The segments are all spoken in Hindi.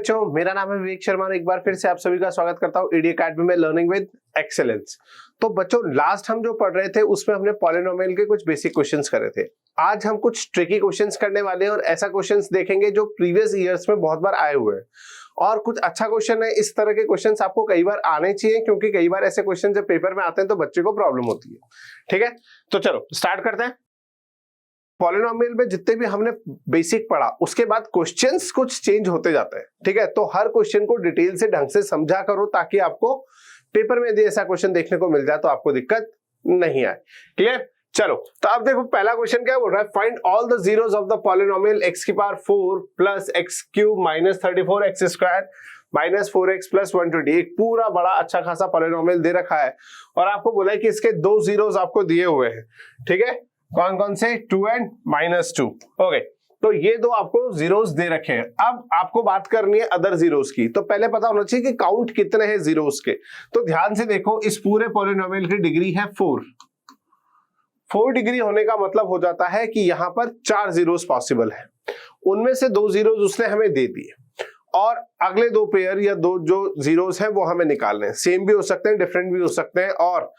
बच्चों, मेरा नाम है विवेक शर्मा और एक बार फिर से आप सभी का स्वागत करता हूं ईडी अकेडमी में लर्निंग विद एक्सेलेंस। तो बच्चों, लास्ट हम जो पढ़ रहे थे उसमें हमने पॉलिनोमियल के कुछ बेसिक क्वेश्चंस करे थे। आज हम कुछ ट्रिकी क्वेश्चंस करने वाले हैं और ऐसा क्वेश्चंस देखेंगे जो प्रीवियस ईयर्स में बहुत बार आए हुए हैं और कुछ अच्छा क्वेश्चन है। इस तरह के क्वेश्चंस आपको कई बार आने चाहिए क्योंकि कई बार ऐसे क्वेश्चन जब पेपर में आते हैं तो बच्चे को प्रॉब्लम होती है। ठीक है, तो चलो स्टार्ट करते हैं। पॉलिनोमियल में जितने भी हमने बेसिक पढ़ा उसके बाद क्वेश्चंस कुछ चेंज होते जाते हैं। ठीक है, तो हर क्वेश्चन को डिटेल से ढंग से समझा करो ताकि आपको पेपर में यदि ऐसा क्वेश्चन देखने को मिल जाए तो आपको दिक्कत नहीं आए। क्लियर? चलो, तो अब देखो पहला क्वेश्चन क्या बोल रहा है। Find all the zeros of the polynomial x की power 4 plus x cube minus 34 x स्क्वायर माइनस 4x प्लस 120। एक पूरा बड़ा अच्छा खासा पॉलिनोमियल दे रखा है और आपको बोला है कि इसके दो जीरोस आपको दिए हुए हैं। ठीक है, कौन कौन से? 2 एंड -2। ओके, तो ये दो आपको जीरोस दे रखे हैं। अब आपको बात करनी है अदर जीरोस की, तो पहले पता होना चाहिए कि काउंट कितने हैं जीरोस के। तो ध्यान से देखो, इस पूरे पॉलिनोमियल की डिग्री है 4 डिग्री होने का मतलब हो जाता है कि यहां पर 4 जीरोस पॉसिबल है। उनमें से 2 जीरोस उसने हमें दे दिए और अगले 2 पेयर या 2 जो जीरोस हैं वो हमें निकालने हैं। सेम भी हो सकते हैं, डिफरेंट भी हो सकते हैं और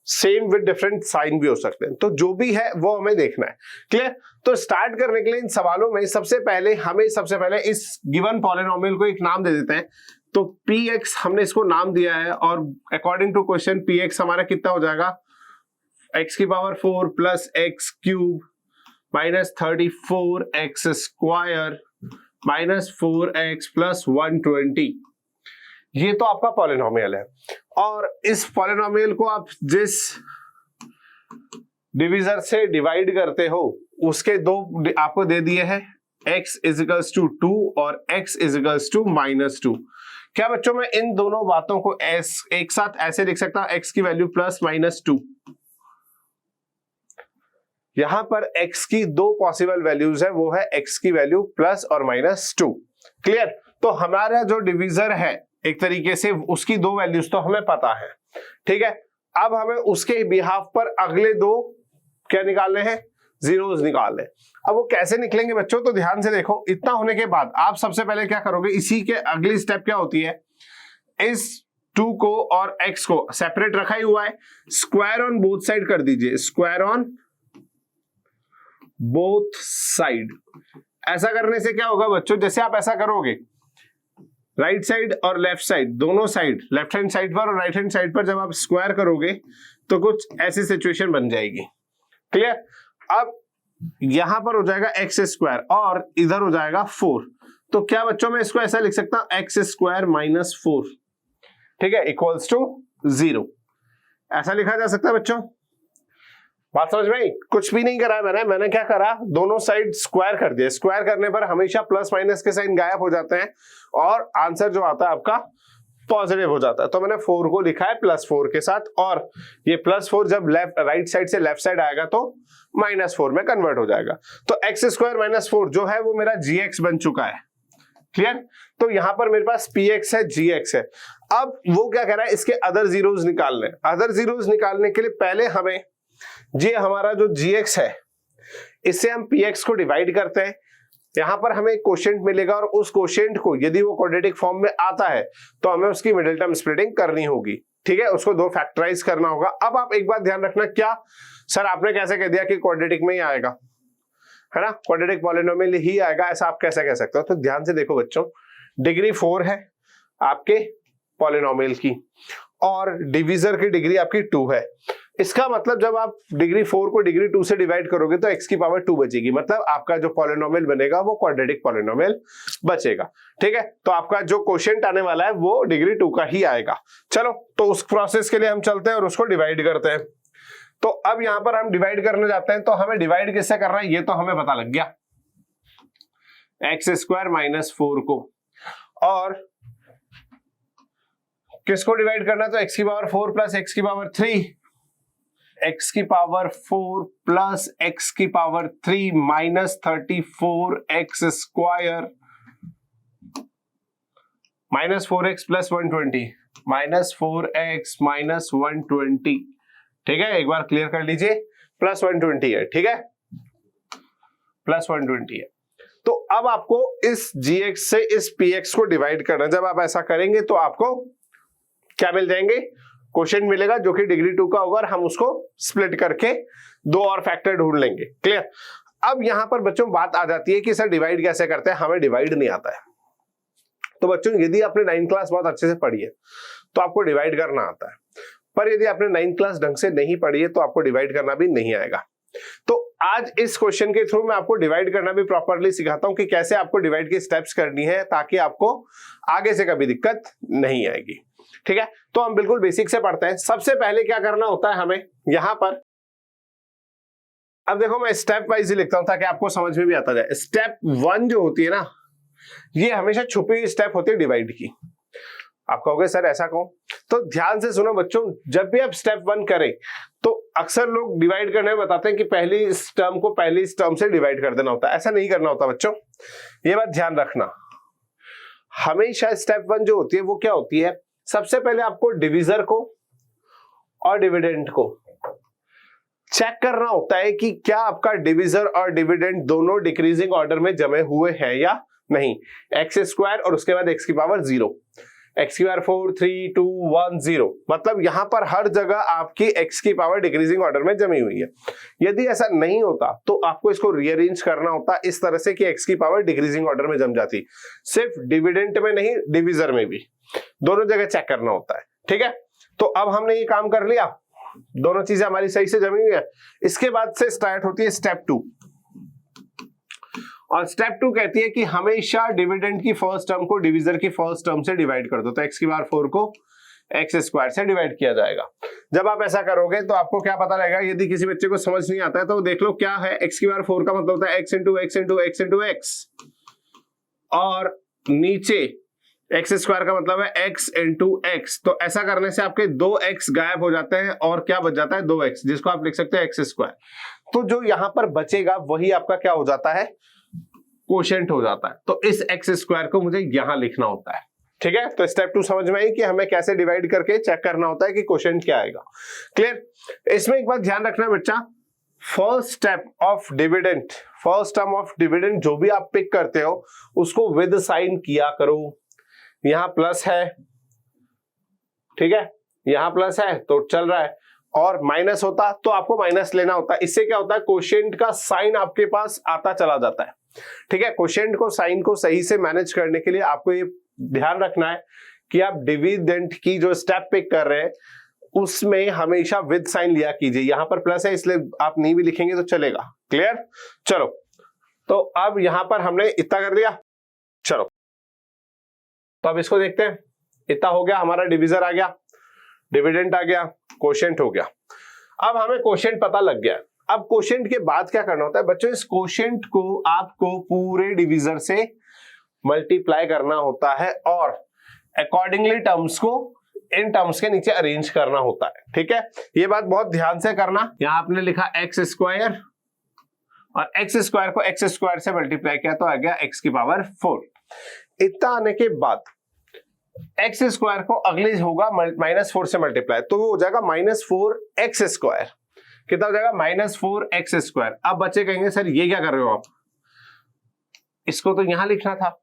सेम विद डिफरेंट साइन भी हो सकते हैं। तो जो भी है वो हमें देखना है। क्लियर? तो स्टार्ट करने के लिए इन सवालों में सबसे पहले इस गिवन पॉलिनोमियल को एक नाम दे देते हैं। तो px हमने इसको नाम दिया है और अकॉर्डिंग टू क्वेश्चन px हमारा कितना हो जाएगा? x की power 4 plus x cube minus 34 x स्क्वायर माइनस 4x प्लस 120। ये तो आपका पॉलिनोमियल है और इस पॉलिनोमियल को आप जिस डिविजर से डिवाइड करते हो उसके दो आपको दे दिए हैं, x इजिकल्स टू 2 और x इजिकल्स टू -2। क्या बच्चों, मैं इन दोनों बातों को एक साथ ऐसे लिख सकता हूं, x की वैल्यू प्लस -2। यहां पर x की दो पॉसिबल वैल्यूज है, वो है x की वैल्यू प्लस और -2। क्लियर? तो हमारा जो डिविजर है एक तरीके से उसकी दो वैल्यूज तो हमें पता है। ठीक है, अब हमें उसके बिहाफ पर अगले दो क्या निकालने हैं? जीरोस निकालने। अब वो कैसे निकलेंगे बच्चों? तो ध्यान से देखो, इतना होने के बाद आप सबसे पहले क्या करोगे, इसी के अगली स्टेप क्या होती है, इस 2 को और x को सेपरेट रखा ही हुआ है, स्क्वायर ऑन बोथ साइड कर दीजिए। Square on both side. ऐसा करने से क्या होगा बच्चों, जैसे आप ऐसा करोगे राइट साइड और लेफ्ट साइड दोनों साइड, लेफ्ट हैंड साइड पर और राइट हैंड साइड पर जब आप स्क्वायर करोगे तो कुछ ऐसी सिचुएशन बन जाएगी। क्लियर? अब यहां पर हो जाएगा x स्क्वायर और इधर हो जाएगा 4। तो क्या बच्चों, मैं इसको ऐसा लिख सकता हूं, x स्क्वायर माइनस 4, ठीक है, इक्वल्स टू 0। ऐसा लिखा जा सकता है बच्चों। बात समझ में? कुछ भी नहीं करा है मैंने क्या करा, दोनों साइड स्क्वायर कर दिया। स्क्वायर करने पर हमेशा प्लस माइनस के साइन गायब हो जाते हैं और आंसर जो आता है आपका पॉजिटिव हो जाता है। तो मैंने 4 को लिखा है +4 के साथ और ये +4 जब राइट साइड से लेफ्ट साइड आएगा तो -4 में कन्वर्ट हो जाएगा। तो x स्क्वायर -4 जो है वो मेरा gx बन चुका है। क्लियर? तो यहां पर मेरे पास px है, gx है। अब वो क्या कह रहा है, इसके अदर जीरोस निकालने। अदर जीरोस निकालने के लिए पहले हमें ये हमारा जो gx है इससे हम px को डिवाइड करते हैं। यहां पर हमें एक कोशेंट मिलेगा और उस कोशेंट को यदि वो क्वाड्रेटिक फॉर्म में आता है तो हमें उसकी मिडिल टर्म स्प्लिटिंग करनी होगी। ठीक है, उसको 2 फैक्टराइज करना होगा। अब आप एक बात ध्यान रखना, क्या सर आपने कैसे कह दिया कि क्वाड्रेटिक में ही आएगा, है ना, क्वाड्रेटिक पॉलिनोमियल ही आएगा, ऐसा आप कैसे कह सकते हो? तो ध्यान से देखो बच्चों, डिग्री 4 है आपके पॉलिनोमियल की और डिविजर की डिग्री आपकी 2 है। इसका मतलब जब आप डिग्री 4 को डिग्री 2 से डिवाइड करोगे तो x की पावर 2 बचेगी, मतलब आपका जो पॉलिनोमियल बनेगा वो क्वाड्रेटिक पॉलिनोमियल बचेगा। ठीक है, तो आपका जो क्वोशिएंट आने वाला है वो डिग्री 2 का ही आएगा। चलो, तो उस प्रोसेस के लिए हम चलते हैं और उसको डिवाइड करते हैं। तो अब यहां पर हम डिवाइड करने जाते हैं, तो हमें डिवाइड किससे करना है ये तो हमें पता लग गया, x स्क्वायर -4 को, और किसको डिवाइड करना है? तो x की पावर 4 प्लस x की पावर 3, x की पावर 4 प्लस x की पावर 3 माइनस 34 x स्क्वायर minus 4x plus 120 minus 4x minus 120। ठीक है, एक बार क्लियर कर लीजिए, प्लस 120 है। ठीक है, प्लस 120 है। तो अब आपको इस gx से इस px को डिवाइड करना है। जब आप ऐसा करेंगे तो आपको क्या मिल जाएंगे, क्वोशिएंट मिलेगा जो कि डिग्री 2 का होगा और हम उसको स्प्लिट करके 2 और फैक्टर ढूंढ लेंगे। क्लियर। अब यहां पर बच्चों बात आ जाती है कि सर डिवाइड कैसे करते हैं, हमें डिवाइड नहीं आता है। तो बच्चों यदि आपने 9th क्लास बहुत अच्छे से पढ़ी है तो आपको डिवाइड करना आता है, पर यदि आपने 9th क्लास ढंग से नहीं पढ़ी है तो आपको डिवाइड करना भी नहीं आएगा। तो आज इस क्वेश्चन के थ्रू मैं आपको डिवाइड करना भी प्रॉपर्ली सिखाता हूं कि कैसे आपको डिवाइड की स्टेप्स करनी है ताकि आपको आगे से कभी दिक्कत नहीं आएगी। ठीक है, तो हम बिल्कुल बेसिक से पढ़ते हैं। सबसे पहले क्या करना होता है हमें यहां पर, अब देखो मैं स्टेप वाइज ही लिखता हूं ताकि आपको समझ में भी आता जाए। स्टेप 1 जो होती है ना, ये हमेशा छुपी हुई स्टेप होती है डिवाइड की। आप कहोगे सर ऐसा कहो, तो ध्यान से सुनो बच्चों, जब भी आप स्टेप 1 करें तो अक्सर लोग डिवाइड करने में बताते हैं कि पहली टर्म को पहली टर्म से डिवाइड कर देना होता है। ऐसा नहीं करना होता बच्चों, ये बात ध्यान रखना। हमेशा स्टेप 1 जो होती है वो क्या होती है, सबसे पहले आपको डिविजर को और डिविडेंड को चेक करना होता है कि क्या आपका डिविजर और डिविडेंड दोनों डिक्रीजिंग ऑर्डर में जमे हुए हैं या नहीं। एक्स स्क्वायर और उसके बाद एक्स की पावर 0, एक्स की पावर 4 3 2 1 0, मतलब यहां पर हर जगह आपकी एक्स की पावर डिक्रीजिंग ऑर्डर में जमी हुई है। यदि ऐसा नहीं होता तो आपको इसको रीअरेंज करना होता इस तरह से कि एक्स की पावर डिक्रीजिंग ऑर्डर में जम जाती। सिर्फ डिविडेंड में नहीं, डिविजर में भी, दोनों जगह चेक करना होता है। ठीक है, तो अब हमने ये काम कर लिया, दोनों चीजें हमारी सही से जमी हुई है। इसके बाद से स्टार्ट होती है स्टेप 2, और स्टेप 2 कहती है कि हमेशा डिविडेंड की फर्स्ट टर्म को डिविजर की फर्स्ट टर्म से डिवाइड कर दो। तो एक्स की पावर 4 को एक्स स्क्वायर से डिवाइड किया जाएगा। जब आप ऐसा करोगे तो आपको क्या पता लगेगा, यदि किसी बच्चे को समझ नहीं आता है तो देख लो क्या है। एक्स की पावर 4 का मतलब होता है x into x into x into x, और नीचे एक्स स्क्वायर का मतलब है एक्स इंटू एक्स। तो ऐसा करने से आपके 2x गायब हो जाते हैं और क्या बच जाता है 2x, जिसको आप लिख सकते हैं एक्स स्क्वायर। तो जो यहां पर बचेगा वही आपका क्या हो जाता है, क्वोशिएंट हो जाता है। तो इस एक्स स्क्वायर को मुझे यहां लिखना होता है। ठीक है, तो स्टेप 2 समझ में आई कि हमें कैसे डिवाइड करके चेक करना होता है कि क्वोशिएंट क्या आएगा। क्लियर। इसमें एक बात ध्यान रखना बच्चा, first step of dividend, first term of dividend जो भी आप पिक करते हो उसको विद साइन किया करो। यहां प्लस है, ठीक है, यहां प्लस है तो चल रहा है, और माइनस होता तो आपको माइनस लेना होता है। इससे क्या होता है, क्वोशिएंट का साइन आपके पास आता चला जाता है। ठीक है, क्वोशिएंट को साइन को सही से मैनेज करने के लिए आपको ये ध्यान रखना है कि आप डिविडेंड की जो स्टेप पिक कर रहे हैं उसमें हमेशा विद साइन लिया कीजिए। यहां पर प्लस है इसलिए आप नहीं भी लिखेंगे तो चलेगा। क्लियर। चलो, तो अब यहां पर हमने इतना कर दिया। चलो तो अब इसको देखते हैं। इतना हो गया, हमारा डिविजर आ गया, डिविडेंड आ गया, क्वोशिएंट हो गया। अब हमें क्वोशिएंट पता लग गया। अब क्वोशिएंट के बाद क्या करना होता है बच्चों, इस क्वोशिएंट को आपको पूरे डिविजर से मल्टीप्लाई करना होता है और अकॉर्डिंगली टर्म्स को इन टर्म्स के नीचे अरेंज करना होता है। ठीक है, ये बात बहुत ध्यान से करना। यहां आपने लिखा एक्स स्क्वायर और एक्स स्क्वायर को एक्स स्क्वायर से मल्टीप्लाई किया तो आ गया एक्स की पावर 4। इतना आने के बाद एक्स स्क्वायर को अगले होगा -4 से मल्टीप्लाई, तो वो हो जाएगा -4x स्क्वायर। कितना हो जाएगा, -4x स्क्वायर। अब बच्चे कहेंगे सर ये क्या कर रहे हो आप, इसको तो यहां लिखना था।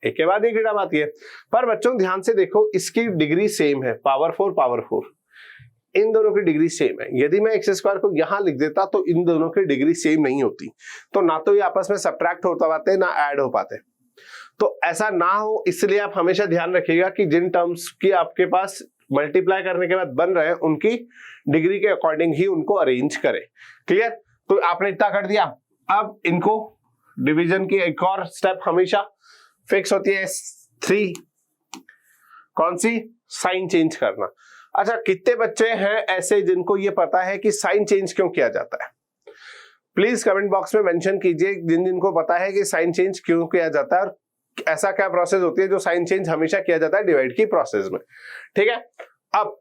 एक के बाद एक गिराम आती है, पर बच्चों ध्यान से देखो इसकी डिग्री सेम है, पावर 4, इन दोनों की डिग्री सेम है। यदि मैं एक्स स्क्वायर को यहां लिख देता तो इन दोनों की डिग्री सेम नहीं होती, तो ना तो ये आपस में सब्ट्रैक्ट होता पाते ना ऐड हो पाते। तो ऐसा ना हो इसलिए आप हमेशा ध्यान रखिएगा कि जिन टर्म्स की आपके पास मल्टीप्लाई करने के बाद बन रहे हैं उनकी डिग्री के अकॉर्डिंग ही उनको अरेंज करें। क्लियर। तो आपने इतना कर दिया। अब इनको डिवीजन की एक और स्टेप हमेशा फिक्स होती है 3, कौन सी, साइन चेंज करना। अच्छा, कितने बच्चे हैं ऐसे जिनको ये पता है कि साइन चेंज क्यों किया जाता है? प्लीज कमेंट बॉक्स में मेंशन कीजिए जिनको पता है कि साइन चेंज क्यों किया जाता है और ऐसा क्या प्रोसेस होती है जो साइन चेंज हमेशा किया जाता है डिवाइड की प्रोसेस में। ठीक है, अब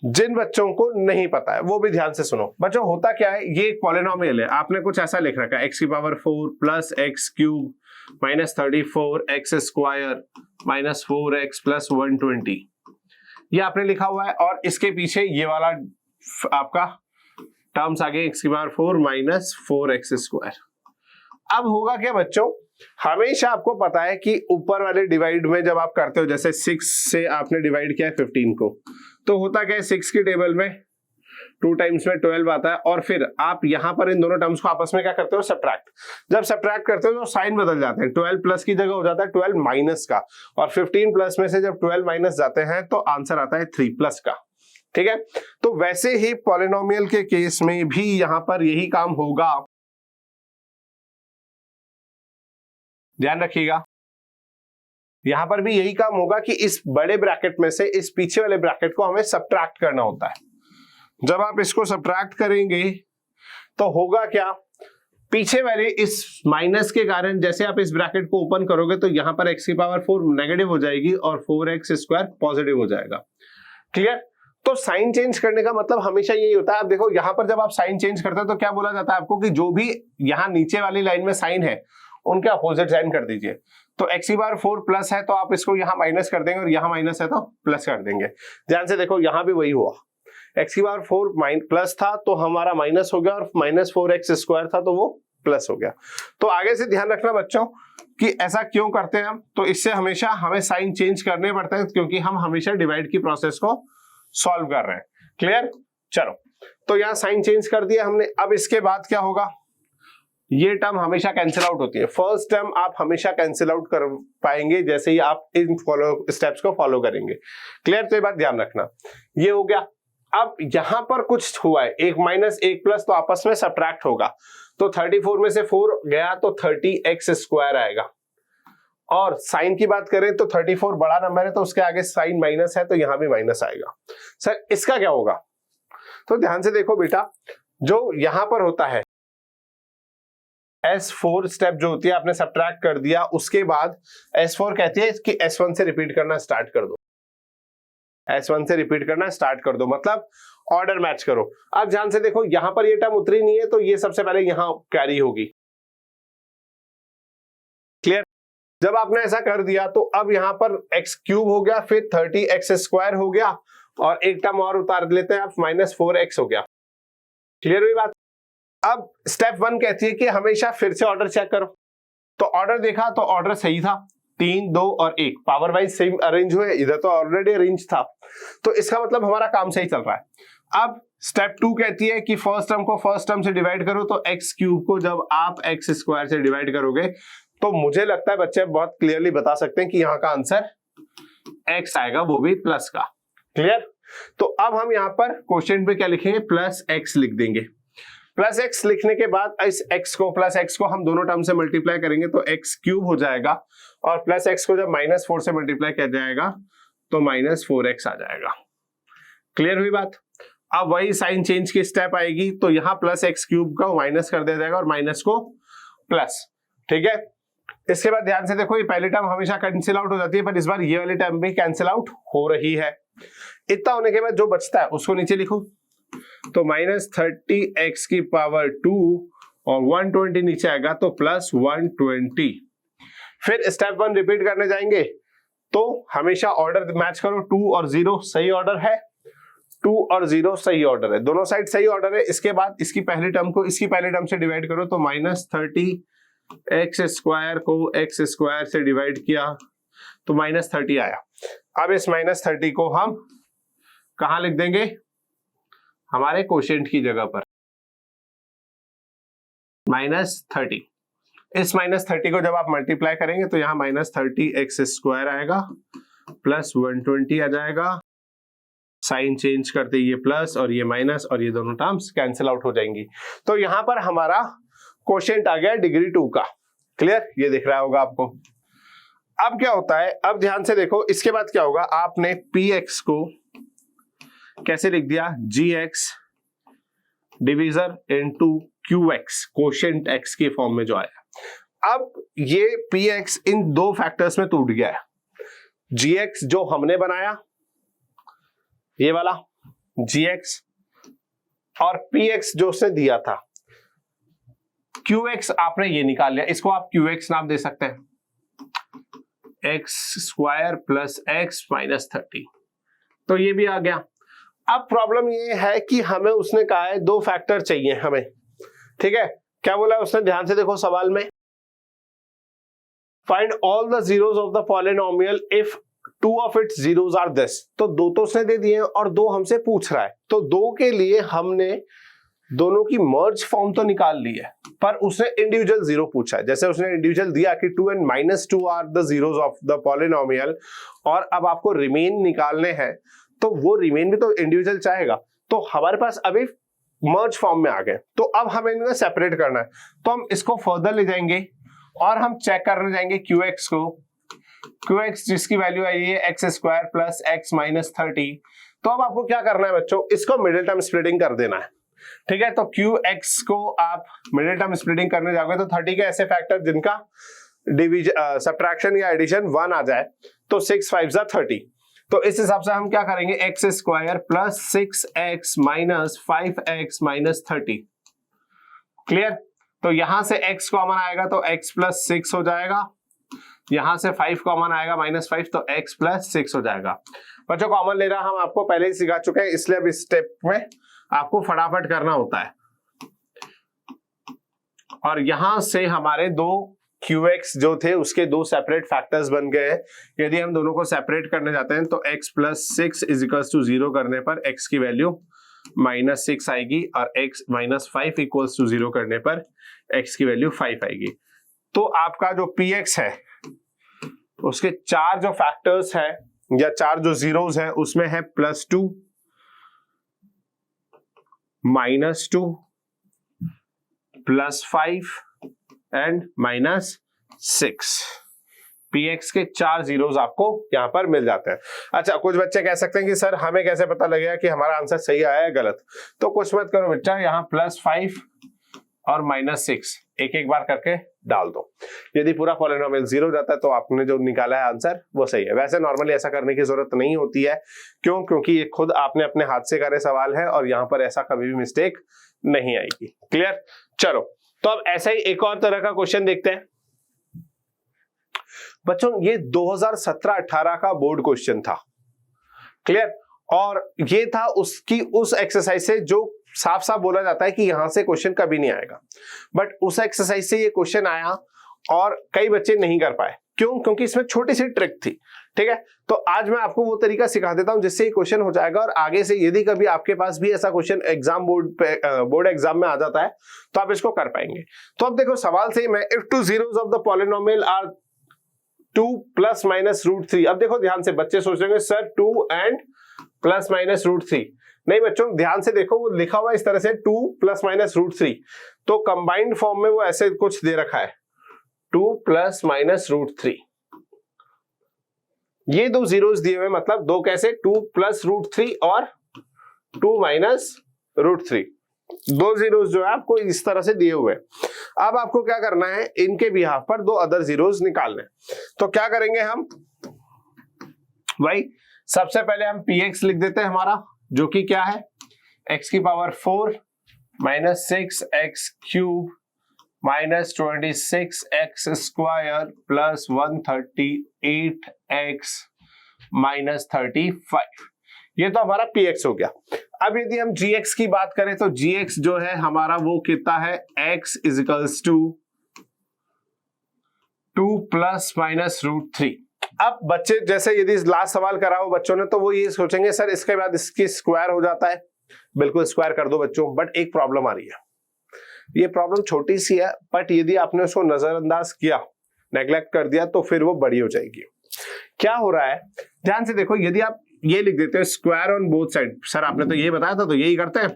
जिन बच्चों को नहीं पता है वो भी ध्यान से सुनो। बच्चों होता क्या है, ये एक पॉलिनोमियल है, आपने कुछ ऐसा लिख रखा है एक्स की power 4 plus x cube minus 34 x square minus 4x plus 120, ये आपने लिखा हुआ है, और इसके पीछे ये वाला आपका टर्म्स आ गए एक्स की पावर 4 माइनस 4x स्क्वायर। अब होगा क्या बच्चों, हमेशा आपको पता है कि ऊपर वाले डिवाइड में जब आप करते हो, जैसे 6 से आपने डिवाइड किया 15 को, तो होता क्या है 6 की टेबल में 2 टाइम्स में 12 आता है, और फिर आप यहां पर इन दोनों टर्म्स को आपस में क्या करते हो, सब्ट्रैक्ट। जब सब्ट्रैक्ट करते हो तो साइन बदल जाते हैं, 12 प्लस की जगह हो जाता है 12 माइनस का, और 15 प्लस में से जब 12 माइनस जाते हैं तो आंसर आता है 3 प्लस का। ठीक है, तो वैसे ही पॉलिनोमियल के केस में भी यहां पर यही काम होगा, ध्यान रखिएगा। यहां पर भी यही काम होगा कि इस बड़े ब्रैकेट में से इस पीछे वाले ब्रैकेट को हमें सब्ट्रैक्ट करना होता है। जब आप इसको सब्ट्रैक्ट करेंगे तो होगा क्या, पीछे वाले इस माइनस के कारण जैसे आप इस ब्रैकेट को ओपन करोगे तो यहां पर x की पावर 4 नेगेटिव हो जाएगी और 4x स्क्वायर पॉजिटिव हो जाएगा। क्लियर? तो साइन चेंज करने का मतलब हमेशा यही होता है। आप देखो यहां पर जब आप साइन चेंज करते हो तो क्या बोला जाता है आपको कि जो भी यहां नीचे वाली लाइन में साइन है उनके अपोजिट साइन कर दीजिए। तो x की पावर 4 प्लस है तो आप इसको यहां माइनस कर देंगे और यहां माइनस है तो प्लस कर देंगे। ध्यान से देखो यहां भी वही हुआ, x की पावर 4 प्लस था तो हमारा माइनस हो गया, और माइनस 4x स्क्वायर था तो वो प्लस हो गया। तो आगे से ध्यान रखना बच्चों कि ऐसा क्यों करते हैं हम, तो इससे हमेशा हमें साइन चेंज करने पड़ते हैं क्योंकि हम हमेशा डिवाइड की प्रोसेस को सॉल्व कर रहे हैं। क्लियर? चलो, तो यहाँ साइन चेंज कर दिया हमने। अब इसके बाद क्या होगा, ये टर्म हमेशा कैंसिल आउट होती है। फर्स्ट टर्म आप हमेशा कैंसिल आउट कर पाएंगे जैसे ही आप इन स्टेप्स को फॉलो करेंगे। क्लियर? तो ये बात ध्यान रखना। ये हो गया। अब यहां पर कुछ हुआ है, एक माइनस एक प्लस, तो आपस में सब्ट्रैक्ट होगा। तो 34 में से 4 गया तो 30x स्क्वायर आएगा। और साइन की बात करें तो 34 बड़ा नंबर है तो उसके आगे साइन माइनस है तो यहां भी माइनस आएगा। सर इसका क्या होगा, तो ध्यान से देखो बेटा, जो यहां पर होता है S4 स्टेप जो होती है आपने सब्ट्रैक्ट कर दिया, उसके बाद S4 कहती है कि S1 से रिपीट करना स्टार्ट कर दो, S1 से रिपीट करना स्टार्ट कर दो, मतलब ऑर्डर मैच करो। अब ध्यान से देखो यहां पर ये टर्म उतरी नहीं है तो ये सबसे पहले यहां कैरी होगी। क्लियर? जब आपने ऐसा कर दिया तो अब यहां पर x क्यूब हो गया, फिर 30x स्क्वायर हो गया, और एक टर्म और उतार लेते हैं आप, माइनस 4x हो गया। क्लियर हुई बात? अब स्टेप 1 कहती है कि हमेशा फिर से ऑर्डर चेक करो। तो ऑर्डर देखा तो ऑर्डर सही था, 3, 2 और 1 पावर वाइज सेम अरेंज हुए, इधर तो ऑलरेडी अरेंज था, तो इसका मतलब हमारा काम सही चल रहा है। अब स्टेप 2 कहती है कि फर्स्ट टर्म को फर्स्ट टर्म से डिवाइड करो, तो x क्यूब को जब आप x स्क्वायर से डिवाइड करोगे तो मुझे लगता है बच्चे बहुत क्लियरली बता सकते हैं कि यहाँ का आंसर x आएगा, वो भी प्लस का। क्लियर? तो अब हम यहाँ पर क्वेश्चन पे क्या लिखेंगे, प्लस x लिख देंगे। प्लस x लिखने के बाद इस x को प्लस x को हम दोनों टर्म से मल्टीप्लाई करेंगे तो x क्यूब हो जाएगा, और प्लस x को जब माइनस 4 से मल्टीप्लाई किया जाएगा तो माइनस 4x आ जाएगा। क्लियर हुई बात? अब वही साइन चेंज की स्टेप आएगी, तो यहाँ प्लस x क्यूब का माइनस कर दिया जाएगा और माइनस को प्लस। ठीक है? इसके बाद ध्यान से देखो ये पहली टर्म हमेशा कैंसिल आउट हो जाती है, पर इस बार ये वाली टर्म भी कैंसिल आउट हो रही है। इतना होने के बाद जो बचता है उसको नीचे लिखो, तो माइनस 30x की पावर 2 और 120 नीचे आएगा तो प्लस 120। फिर स्टेप 1 रिपीट करने जाएंगे तो हमेशा ऑर्डर मैच करो, 2 और 0 सही ऑर्डर है, 2 और 0 सही ऑर्डर है, दोनों साइड सही ऑर्डर है। इसके बाद इसकी पहली टर्म को इसकी पहली टर्म से डिवाइड करो, तो माइनस 30x स्क्वायर को x स्क्वायर से डिवाइड किया तो माइनस 30 आया। अब इस माइनस 30 को हम कहां लिख देंगे, हमारे कोशेंट की जगह पर, माइनस 30। इस माइनस 30 को जब आप मल्टीप्लाई करेंगे तो यहां माइनस 30x स्क्वायर आएगा प्लस 120 आ जाएगा। साइन चेंज करते ये प्लस और ये माइनस और ये दोनों टर्म्स कैंसिल आउट हो जाएंगी। तो यहां पर हमारा क्वोशिएंट आ गया डिग्री 2 का। क्लियर? ये दिख रहा होगा आपको। अब क्या होता है, अब ध्यान से देखो, इसके बाद क्या होगा, आपने px को कैसे लिख दिया, gx divisor into qx, quotient x के फॉर्म में जो आया। अब ये px इन दो फैक्टर्स में टूट गया है, gx जो हमने बनाया ये वाला gx, और px जो उसने दिया था qx, आपने ये निकाल लिया, इसको आप qx नाम दे सकते हैं, x square plus x minus 30, तो ये भी आ गया। अब प्रॉब्लम ये है कि हमें उसने कहा है 2 फैक्टर चाहिए हमें। ठीक है? क्या बोला उसने, ध्यान से देखो सवाल में, find all the zeros of the polynomial if two of its zeros are this. तो दो तो उसने दे दिए हैं और दो हमसे पूछ रहा है, तो दो के लिए हमने दोनों की मर्ज फॉर्म तो निकाल ली है, पर उसने इंडिविजुअल जीरो पूछा है। जैसे उसने इंडिविजुअल दिया कि 2 and -2 are the zeros of the polynomial, और अब आपको रिमेन निकालने हैं, तो वो रिमेन भी तो इंडिविजुअल चाहेगा। तो हमारे पास अभी मर्ज फॉर्म में आ गए, तो अब हमें इन्हें सेपरेट करना है। तो हम इसको फर्दर ले जाएंगे और हम चेक करने जाएंगे QX को। QX जिसकी वैल्यू आई है x² + x - 30। तो अब आपको क्या करना है बच्चों, इसको मिडिल टर्म स्प्लिटिंग कर देना है। ठीक है, तो QX को आप मिडिल टर्म स्प्लिटिंग करने जाओगे तो 30 के ऐसे फैक्टर जिनका डिवीजन सब्ट्रैक्शन या एडिशन 1 आ जाए, तो 6 5 30। तो इस हिसाब से हम क्या करेंगे, x² + 6x - 5x - 30। क्लियर? तो यहां से x कॉमन आएगा तो x + 6 हो जाएगा, यहां से 5 कॉमन आएगा -5, तो x + 6 हो जाएगा। बच्चों कॉमन लेना हम आपको पहले ही सिखा चुके हैं, इसलिए अब इस स्टेप में आपको फटाफट करना होता है। और यहां से हमारे दो QX जो थे उसके दो सेपरेट फैक्टर्स बन गए हैं। यदि हम दोनों को सेपरेट करने जाते हैं तो x + 6 = 0 करने पर x की वैल्यू -6 आएगी, और x - 5 = 0 करने पर x की वैल्यू 5 आएगी। तो आपका जो PX है उसके चार जो फैक्टर्स हैं या चार जो जीरोस हैं उसमें है +2, -2, +5 एंड -6। PX के चार जीरोस आपको यहां पर मिल जाते हैं। अच्छा, कुछ बच्चे कह सकते हैं कि सर हमें कैसे पता लगेगा कि हमारा आंसर सही आया है गलत? तो कुछ मत करो बच्चा, यहाँ +5 और -6 एक एक बार करके डाल दो। यदि पूरा पॉलिनोमियल 0 जाता है तो आपने जो निकाला है आंसर वो सही है। वैसे नॉर्मली ऐसा करने की जरूरत नहीं होती है, क्यों? क्योंकि ये खुद आपने अपने हाथ से करे सवाल है और यहाँ पर ऐसा कभी भी मिस्टेक नहीं आएगी। क्लियर? चलो, तो अब ऐसा ही एक और तरह का क्वेश्चन देखते हैं। बच्चों ये 2017-18 का बोर्ड क्वेश्चन था। क्लियर? और ये था उसकी उस एक्सरसाइज से जो साफ साफ बोला जाता है कि यहां से क्वेश्चन कभी नहीं आएगा, बट उस एक्सरसाइज से ये क्वेश्चन आया और कई बच्चे नहीं कर पाए। क्यों? क्योंकि इसमें छोटी सी ट्रिक थी। ठीक है, तो आज मैं आपको वो तरीका सिखा देता हूं जिससे ये क्वेश्चन हो जाएगा, और आगे से यदि कभी आपके पास भी ऐसा क्वेश्चन एग्जाम बोर्ड एग्जाम में आ जाता है तो आप इसको कर पाएंगे। तो अब देखो सवाल से मैं, if two zeros of the polynomial are 2 ± √3। अब देखो ध्यान से, बच्चे सोच रहे सर 2 and ± √3। नहीं बच्चों, ध्यान से देखो, वो लिखा हुआ इस तरह से 2 ± √3, तो कंबाइंड फॉर्म में वो ऐसे कुछ दे रखा है 2 ± √3। ये दो जीरोस दिए हुए, मतलब दो कैसे, 2 + √3 और 2 - √3। दो जीरोस जो है आपको इस तरह से दिए हुए। अब आपको क्या करना है, इनके बिहाफ पर दो अदर जीरोस निकालने। तो क्या करेंगे हम भाई, सबसे पहले हम PX लिख देते हैं हमारा, जो कि क्या है x⁴ - 6x³ -26x² + 138x - 35। ये तो हमारा PX हो गया। अब यदि हम GX की बात करें तो GX जो है हमारा वो कितना है, x = 2 ± √3। अब बच्चे जैसे यदि लास्ट सवाल करा हो बच्चों ने तो वो ये सोचेंगे सर इसके बाद इसकी स्क्वायर हो जाता है। बिल्कुल स्क्वायर कर दो बच्चों, बट एक प्रॉब्लम आ रही है। ये प्रॉब्लम छोटी सी है, बट यदि आपने उसको नजरअंदाज किया, नेग्लेक्ट कर दिया, तो फिर वो बड़ी हो जाएगी। क्या हो रहा है, ध्यान से देखो, यदि आप ये लिख देते हैं square on both side, sir आपने तो ये बताया था तो यही करते हैं,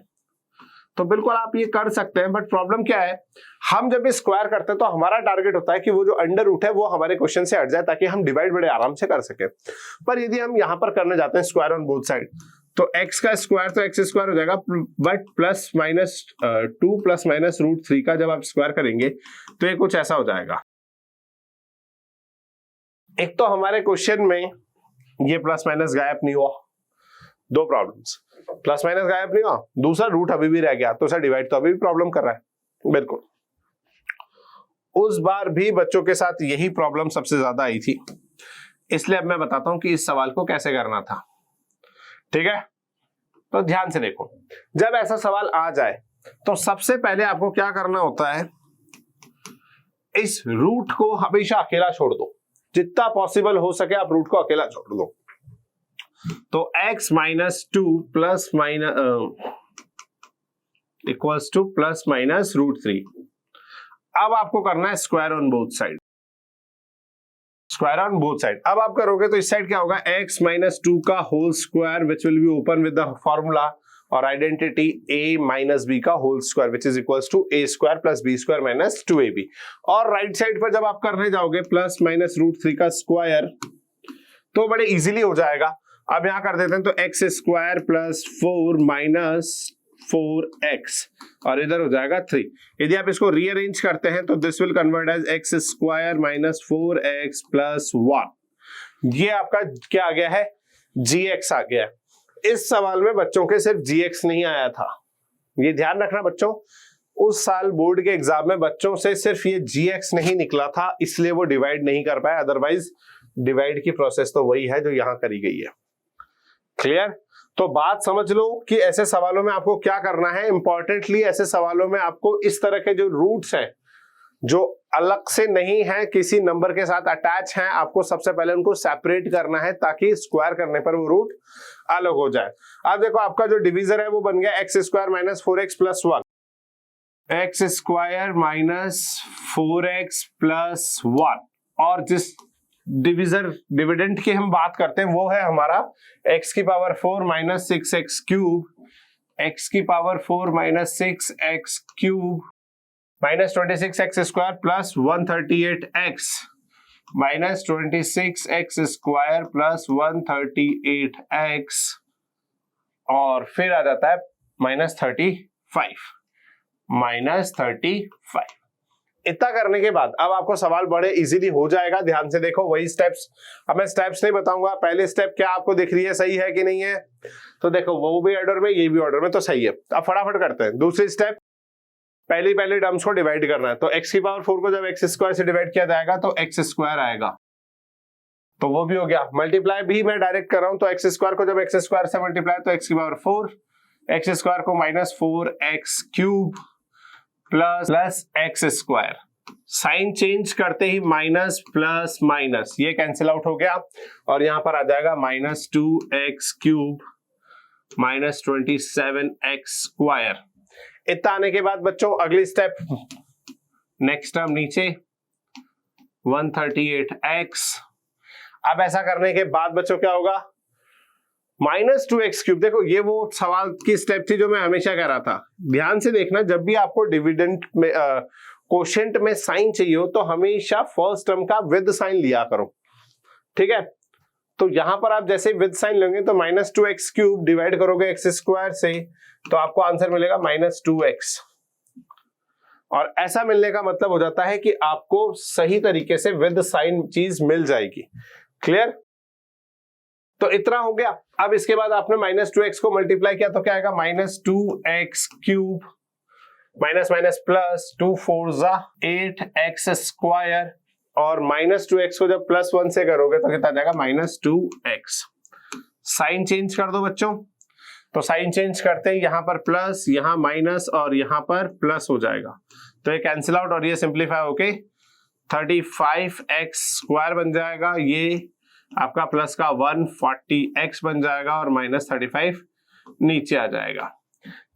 तो बिल्कुल आप ये कर सकते हैं। बट प्रॉब्लम क्या है, हम जब ये स्क्वायर करते हैं तो हमारा टारगेट होता है कि वो जो अंडर रूट है वो हमारे क्वेश्चन से हट जाए, ताकि हम डिवाइड बड़े आराम से कर सके। पर यदि हम यहां पर करने जाते हैं स्क्वायर ऑन बोथ साइड, तो x का स्क्वायर तो x² हो जाएगा, बट +- 2 ± √3 का जब आप स्क्वायर करेंगे तो ये कुछ ऐसा हो जाएगा। एक तो हमारे क्वेश्चन में ये प्लस माइनस गायब नहीं हुआ, दो प्रॉब्लम्स, प्लस माइनस गायब नहीं हुआ, दूसरा रूट अभी भी रह गया, तो सर डिवाइड तो अभी भी प्रॉब्लम कर रहा है। बिल्कुल, उस बार भी बच्चों के साथ यही प्रॉब्लम सबसे ज्यादा आई थी, इसलिए अब मैं बताता हूं कि इस सवाल को कैसे करना था। ठीक है, तो ध्यान से देखो, जब ऐसा सवाल आ जाए तो सबसे पहले आपको क्या करना होता है, इस रूट को हमेशा अकेला छोड़ दो, जितना पॉसिबल हो सके आप रूट को अकेला छोड़ दो। तो x minus two plus minus equals to plus minus √3। अब आपको करना है square on both side, square on both side. अब आप करोगे तो इस साइड क्या होगा, x माइनस टू का whole square which will be open with the formula और आइडेंटिटी a माइनस बी का whole square which is equals to a square plus b square minus 2ab। और राइट साइड पर जब आप करने जाओगे प्लस माइनस √3 का स्क्वायर तो बड़े इजीली हो जाएगा। अब यहां कर देते हैं, तो x square plus 4 minus 4x और इधर हो जाएगा 3। यदि आप इसको रीअरेंज करते हैं तो this will convert as x स्क्वायर माइनस 4x प्लस 1। ये आपका क्या आ गया है, gx आ गया। इस सवाल में बच्चों के सिर्फ gx नहीं आया था, ये ध्यान रखना बच्चों, उस साल बोर्ड के एग्जाम में बच्चों से सिर्फ ये gx नहीं निकला था, इसलिए वो डिवाइड नहीं कर पाए, अदरवाइज डिवाइड की प्रोसेस तो वही है जो यहां करी गई है। क्लियर? तो बात समझ लो कि ऐसे सवालों में आपको क्या करना है। इंपॉर्टेंटली ऐसे सवालों में आपको इस तरह के जो रूट्स हैं जो अलग से नहीं है, किसी नंबर के साथ अटैच हैं, आपको सबसे पहले उनको सेपरेट करना है ताकि स्क्वायर करने पर वो रूट अलग हो जाए। अब देखो आपका जो डिवीजर है वो बन गया x स्क्वायर माइनस 4x प्लस 1, x स्क्वायर माइनस 4x प्लस 1। और जिस डिविजर डिविडेंड की हम बात करते हैं वो है हमारा x की power 4 minus 6x cube, x की power 4 minus 6x cube minus 26x square plus 138x minus 26x square plus 138x और फिर आ जाता है माइनस 35। इतना करने के बाद अब आपको सवाल बड़े इजीली हो जाएगा। ध्यान से देखो, वही स्टेप्स, अब मैं स्टेप्स नहीं बताऊंगा। पहले स्टेप क्या आपको दिख रही है, सही है कि नहीं है? तो देखो वो भी ऑर्डर में, ये भी ऑर्डर में, तो सही है। अब फटाफट करते हैं। दूसरी स्टेप, पहली टर्म्स को डिवाइड करना है। तो x की पावर 4 को जब x स्क्वायर से डिवाइड किया जाएगा तो x स्क्वायर आएगा, तो वो भी हो गया। मल्टीप्लाई भी मैं डायरेक्ट कर रहा हूं, तो x स्क्वायर को जब x स्क्वायर से मल्टीप्लाई तो x की पावर 4, x स्क्वायर को minus 4x cube plus x square. Sign change करते ही माइनस प्लस माइनस ये कैंसिल आउट हो गया और यहां पर आ जाएगा minus 2x cube minus 27x square. इतना आने के बाद बच्चों अगली स्टेप, नेक्स्ट टर्म नीचे 138x। अब ऐसा करने के बाद बच्चों क्या होगा, माइनस 2x क्यूब। देखो ये वो सवाल की स्टेप थी जो मैं हमेशा कह रहा था। ध्यान से देखना, जब भी आपको डिविडेंड में कोशेंट में साइन चाहिए हो तो हमेशा फर्स्ट टर्म का विद साइन लिया करो, ठीक है? तो यहां पर आप जैसे विद साइन लेंगे तो माइनस 2x क्यूब डिवाइड करोगे x स्क्वायर से तो आपको आंसर मिलेगा माइनस 2x। और ऐसा मिलने का मतलब हो जाता है कि आपको सही तरीके से विद साइन चीज मिल जाएगी। क्लियर? तो इतना हो गया। अब इसके बाद आपने माइनस 2x को मल्टीप्लाई किया तो क्या आएगा, minus 2x cube minus minus plus 2 4 8x square और माइनस 2x को जब प्लस 1 से करोगे तो कितना आ जाएगा, माइनस 2x। साइन चेंज कर दो बच्चों, तो साइन चेंज करते हैं, यहां पर प्लस, यहां माइनस और यहां पर प्लस हो जाएगा, तो ये कैंसिल आउट और ये सिंप्लीफाई होके 35x स्क्वायर बन जाएगा। ये आपका प्लस का 140x बन जाएगा और माइनस 35 नीचे आ जाएगा।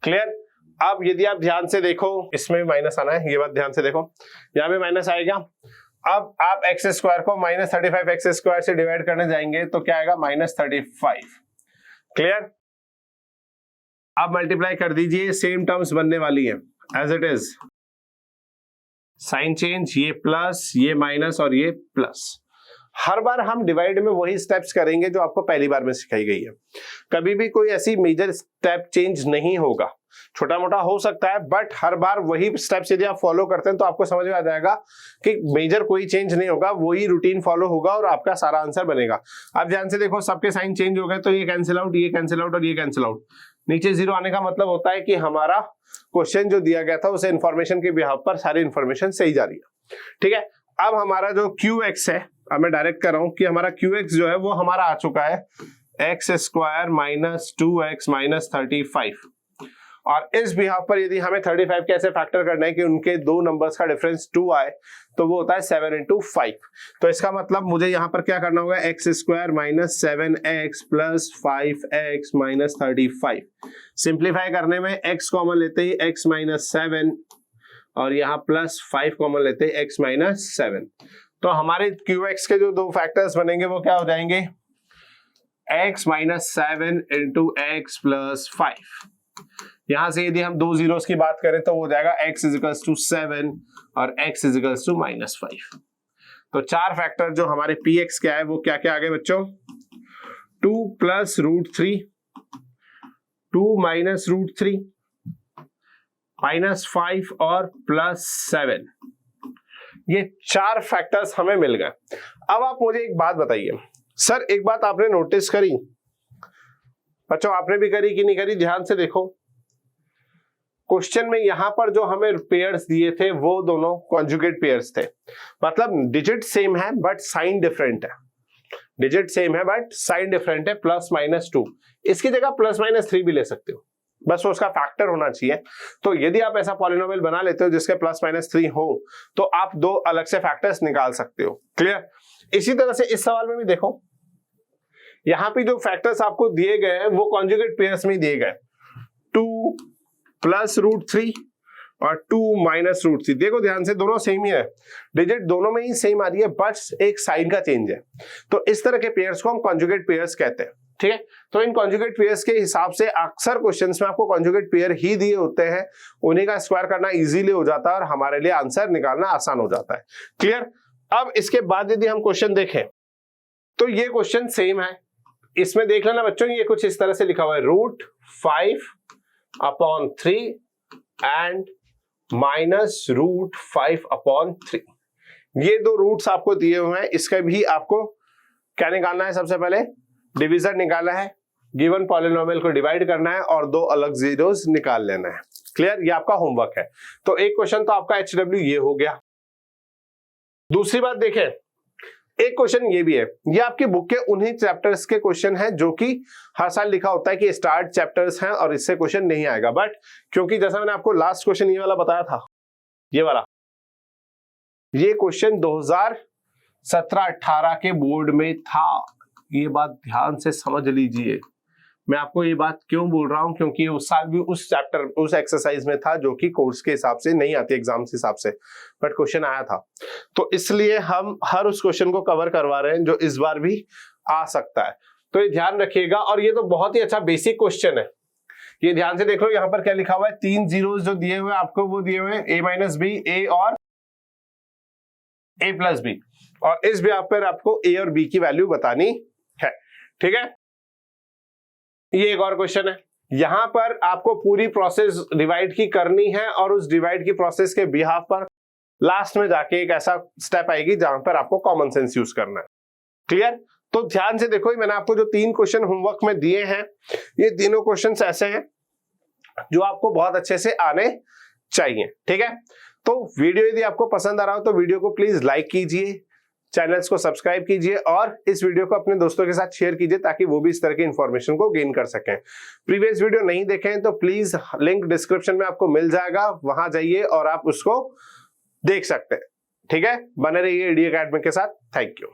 क्लियर? अब यदि आप ध्यान से देखो, इसमें भी माइनस आना है, ये बात ध्यान से देखो, यहां भी माइनस आएगा। अब आप x स्क्वायर को माइनस 35x स्क्वायर से डिवाइड करने जाएंगे तो क्या आएगा, माइनस 35। क्लियर? अब मल्टीप्लाई कर दीजिए, सेम टर्म्स बनने वाली है as it is. Sign change, ये प्लस, ये माइनस और ये प्लस। हर बार हम डिवाइड में वही स्टेप्स करेंगे जो आपको पहली बार में सिखाई गई है। कभी भी कोई ऐसी मेजर स्टेप चेंज नहीं होगा, छोटा मोटा हो सकता है, बट हर बार वही स्टेप्स यदि आप फॉलो करते हैं तो आपको समझ में आ जाएगा कि मेजर कोई चेंज नहीं होगा, वही रूटीन फॉलो होगा और आपका सारा आंसर बनेगा। अब ध्यान से देखो, सबके साइन चेंज हो गए तो ये कैंसिल आउट, ये कैंसिल आउट और ये कैंसिल आउट। नीचे 0 आने का मतलब होता है कि हमारा क्वेश्चन जो दिया गया था उसे इन्फॉर्मेशन के बिहाफ पर सारी इन्फॉर्मेशन सही जा रही है। ठीक है, अब हमारा जो QX है, अब मैं डायरेक्ट कर रहा हूं कि हमारा QX जो है वो हमारा आ चुका है x स्क्वायर माइनस 2x माइनस 35। और इस बिहाफ पर यदि हमें 35 कैसे फैक्टर करना है कि उनके दो नंबर्स का डिफरेंस 2 आए, तो वो होता है 7 into 5। तो इसका मतलब मुझे यहाँ पर क्या करना होगा, x square minus 7x plus 5x minus 35। Simplify करने में x कॉमन लेते ही x माइनस 7 और यहाँ प्लस 5 कॉमन लेते ही x माइनस 7। तो हमारे qx के जो दो फैक्टर्स बनेंगे वो क्या हो जाएंगे, x minus 7 into x plus 5। यहां से यदि हम दो जीरोस की बात करें तो हो जाएगा x इजिकल्स टू 7 और x इजिकल्स टू माइनस 5। तो चार फैक्टर जो हमारे px क्या है वो क्या क्या आ गए बच्चों, 2 plus root 3, 2 minus root 3, minus 5 और प्लस 7। ये चार फैक्टर्स हमें मिल गए। अब आप मुझे एक बात बताइए, सर एक बात आपने नोटिस करी, बच्चों आपने भी करी कि नहीं करी, ध्यान से देखो। क्वेश्चन में यहां पर जो हमें पेयर्स दिए थे वो दोनों कॉन्जुगेट पेयर्स थे, मतलब डिजिट सेम है बट साइन डिफरेंट है। डिजिट सेम है बट साइन डिफरेंट है, प्लस माइनस 2। इसकी जगह प्लस माइनस 3 भी ले सकते हो, बस वो उसका फैक्टर होना चाहिए। तो यदि आप ऐसा पॉलिनोमियल बना लेते हो जिसके प्लस माइनस 3 हो, तो आप दो अलग से फैक्टर्स निकाल सकते हो। क्लियर। इसी तरह से इस सवाल में भी देखो, यहां पे जो फैक्टर्स आपको दिए गए हैं वो कॉन्जुगेट पेयर्स में दिए गए, 2 प्लस रूट 3 और 2 माइनस रूट 3। देखो ध्यान से, दोनों सेम ही है, डिजिट दोनों में ही सेम आ रही है, बट एक साइन का चेंज है। तो इस तरह के पेयर्स को हम कॉन्जुगेट पेयर्स कहते हैं। ठीक है, तो इन कॉन्जुगेट पेयर्स के हिसाब से अक्सर क्वेश्चंस में आपको कॉन्जुगेट पेयर ही दिए होते हैं, उन्हीं का स्क्वायर करना इजीली हो जाता है और हमारे लिए आंसर निकालना आसान हो जाता है। क्लियर। अब इसके बाद यदि हम क्वेश्चन देखें तो ये क्वेश्चन सेम है, इसमें देख लेना बच्चों, ये कुछ इस तरह से लिखा हुआ है, root 5 upon 3 and minus root 5 upon 3। ये दो रूट्स आपको दिए हुए हैं, इसका भी आपको क्या निकालना है, सबसे पहले डिवीजर निकालना है, गिवन पॉलिनोमियल को डिवाइड करना है और दो अलग जीरोस निकाल लेना है। क्लियर, ये आपका होमवर्क है। तो एक क्वेश्चन तो आपका HW ये हो गया। दूसरी बात देखें, एक क्वेश्चन ये भी है, ये आपकी बुक के उन्हीं चैप्टर्स के क्वेश्चन हैं जो कि हर साल लिखा होता है कि स्टार्ट चैप्टर्स हैं और इससे क्वेश्चन नहीं आएगा, बट क्योंकि जैसा मैंने आपको लास्ट क्वेश्चन ये वाला बताया था, ये वाला, ये क्वेश्चन 2017-18 के बोर्ड में था। ये बात ध्यान से समझ लीजिए, मैं आपको ये बात क्यों बोल रहा हूं, क्योंकि उस साल भी उस चैप्टर उस एक्सरसाइज में था जो कि कोर्स के हिसाब से नहीं आती, एग्जाम के हिसाब से, बट क्वेश्चन आया था। तो इसलिए हम हर उस क्वेश्चन को कवर करवा रहे हैं जो इस बार भी आ सकता है। तो ये ध्यान रखिएगा, और ये तो बहुत ही अच्छा बेसिक क्वेश्चन है। ये ध्यान से देख लो, यहाँ पर क्या लिखा हुआ है, 3 जीरोस जो दिए हुए आपको वो दिए हुए हैं, a माइनस बी, ए और a प्लस बी, और इस भी आप पर आपको a और b की वैल्यू बतानी है। ठीक है, ये एक और क्वेश्चन है, यहां पर आपको पूरी प्रोसेस डिवाइड की करनी है और उस डिवाइड की प्रोसेस के बिहाफ पर लास्ट में जाके एक ऐसा स्टेप आएगी जहां पर आपको कॉमन सेंस यूज करना है। क्लियर। तो ध्यान से देखो, मैंने आपको जो 3 क्वेश्चन होमवर्क में दिए हैं, ये तीनों क्वेश्चंस ऐसे हैं जो आपको बहुत अच्छे से आने चाहिए। ठीक है, तो वीडियो यदि आपको पसंद आ रहा हो तो वीडियो को प्लीज लाइक कीजिए, चैनल्स को सब्सक्राइब कीजिए और इस वीडियो को अपने दोस्तों के साथ शेयर कीजिए ताकि वो भी इस तरह की इंफॉर्मेशन को गेन कर सकें। प्रीवियस वीडियो नहीं देखें तो प्लीज लिंक डिस्क्रिप्शन में आपको मिल जाएगा, वहां जाइए और आप उसको देख सकते हैं। ठीक है, बने रहिए ईडी एकेडमी के साथ। Thank you.